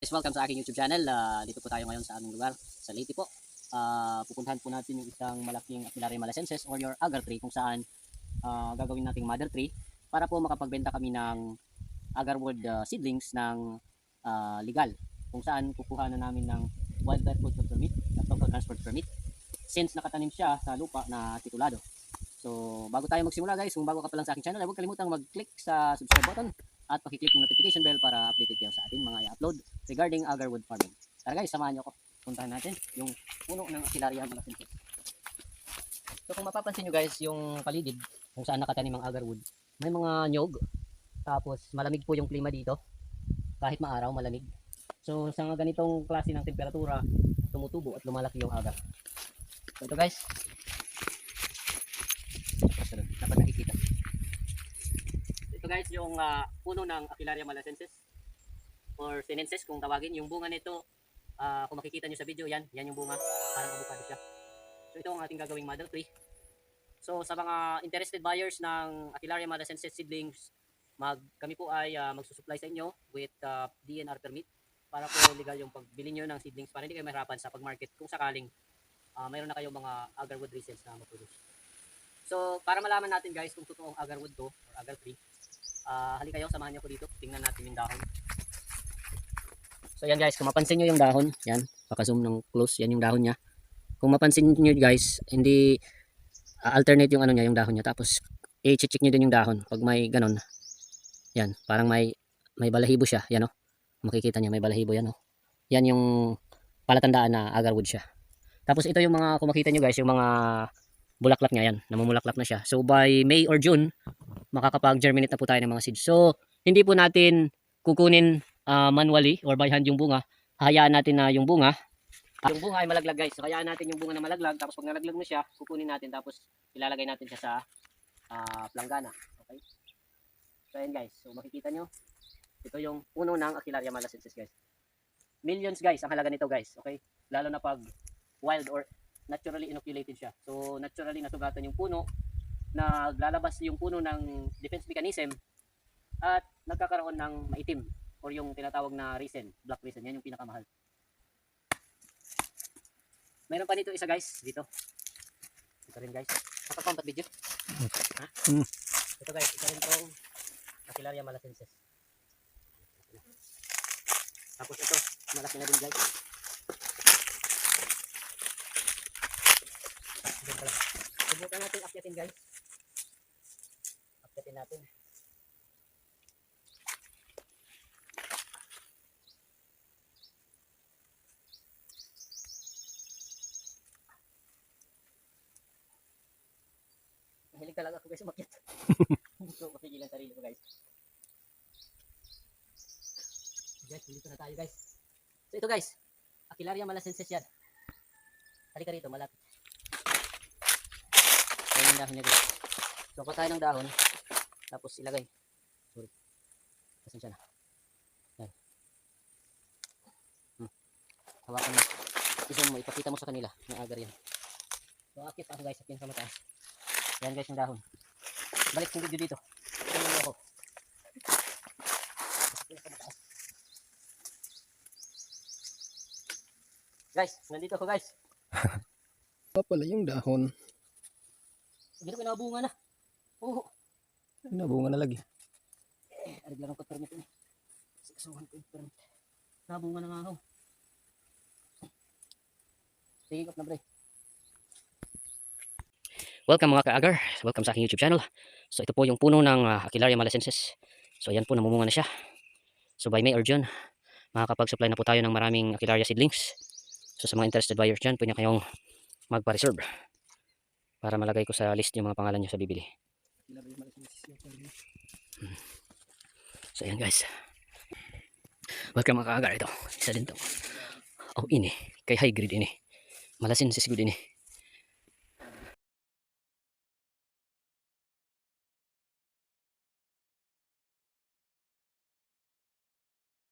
guys, welcome sa aking YouTube channel. Dito po tayo ngayon sa aming lugar, sa Leyte po. Pupuntahan po natin yung isang malaking Apilaria malacensis or your agar tree kung saan gagawin nating mother tree para po makapagbenta kami ng agarwood seedlings ng legal. Kung saan kukuha na namin ng wildlife culture permit at local transport permit since nakatanim siya sa lupa na titulado. So bago tayo magsimula guys, kung bago ka pa lang sa aking channel, huwag kalimutang mag-click sa subscribe button at pakiclick yung notification bell para updated kayo sa ating mga i-upload regarding agarwood farming. Tara guys, samahan nyo ako. Puntahan natin yung puno ng Apilaria malacensis. So kung mapapansin nyo guys, yung paligid kung saan nakatanim ang agarwood, may mga nyog. Tapos malamig po yung klima dito. Kahit maaraw, malamig. So sa ganitong klase ng temperatura, tumutubo at lumalaki yung agar. So ito guys, dapat nakikita. Ito guys yung puno ng Apilaria malacensis or sinensis kung tawagin. Yung bunga nito, kung makikita nyo sa video, yan yung bunga, parang avocado siya. So ito ang ating gagawing mother tree. So sa mga interested buyers ng Apilaria malacensis seedlings, kami po ay magsusupply sa inyo with DNR permit para po legal yung pagbili nyo ng seedlings para hindi kayo mahirapan sa pag-market kung sakaling mayroon na kayong mga agarwood resales na maproduce. So para malaman natin guys kung totoong agarwood to or agar tree, halika kayo, samahan niyo ko dito, tingnan natin yung dahon. So yan guys, kung mapansin nyo yung dahon, yan, paka-zoom ng close, yan yung dahon niya. Kung mapansin nyo guys, hindi alternate yung ano niya, yung dahon niya. Tapos i-check nyo din yung dahon pag may ganon. Yan, parang may balahibo siya, yan oh. Makikita niya may balahibo yan oh. Yan yung palatandaan na agarwood siya. Tapos ito yung mga, kung makita nyo guys, yung mga bulaklak niya, yan, namumulaklak na siya. So by May or June, makakapag-germinate na po tayo ng mga seeds. So hindi po natin kukunin manually or by hand yung bunga. Hayaan natin na yung bunga ay malaglag guys. So hayaan natin yung bunga na malaglag, tapos pag nalaglag na siya, kukunin natin, tapos ilalagay natin siya sa planggana. Okay? So ayan guys, so makikita nyo, ito yung puno ng Apilaria malacensis guys. Millions guys ang halaga nito guys. Okay? Lalo na pag wild or naturally inoculated siya. So naturally nasugatan yung puno, naglalabas yung puno ng defense mechanism at nagkakaroon ng maitim or yung tinatawag na resin, black resin. Yan yung pinakamahal. Mayroon pa dito isa guys, dito. Ito rin guys. Nakapampat video. Ha? Ito guys, isa rin tong Apilaria malacensis. Tapos ito, malaki na din guys. Subukan natin akyatin guys. Akyatin natin. Mahilig talaga ako guys umakyat. Hindi ko mapigilan sarili ko guys. Guys, dito na tayo guys. So ito guys, Apilaria malacensis yan. Halika rito, malapit. Ayan yung dahon niya guys. So kuha tayo ng dahon, tapos ilagay. Sorry, pasensya na. Yan. Hawakan mo. Isang mo, ipakita mo sa kanila na agar yan. So akit ako guys, akit sa mataas. Yan guys yung dahon. Balik yung video dito. Tingnan mo ako. Guys, nandito ako guys. Pa pala yung dahon. Hindi ko nabunga na. Oo. Nabunga na lagi. Arig lang ang permit ini. Sikasuhan ko yung permit. Nabunga na nga ako. Tingin up na bre. Welcome mga ka-agar. Welcome sa aking YouTube channel. So ito po yung puno ng Apilaria malacensis. So ayan po, namumunga na siya. So by May or June, makakapag-supply na po tayo ng maraming Apilaria seedlings. So sa mga interested buyers dyan, pwede kayong magpa-reserve para malagay ko sa list yung mga pangalan nyo sa bibili. So ayan guys, welcome mga ka-agar. Ito, isa din to. Oh ini, kay high grade ini, malacensis good ini.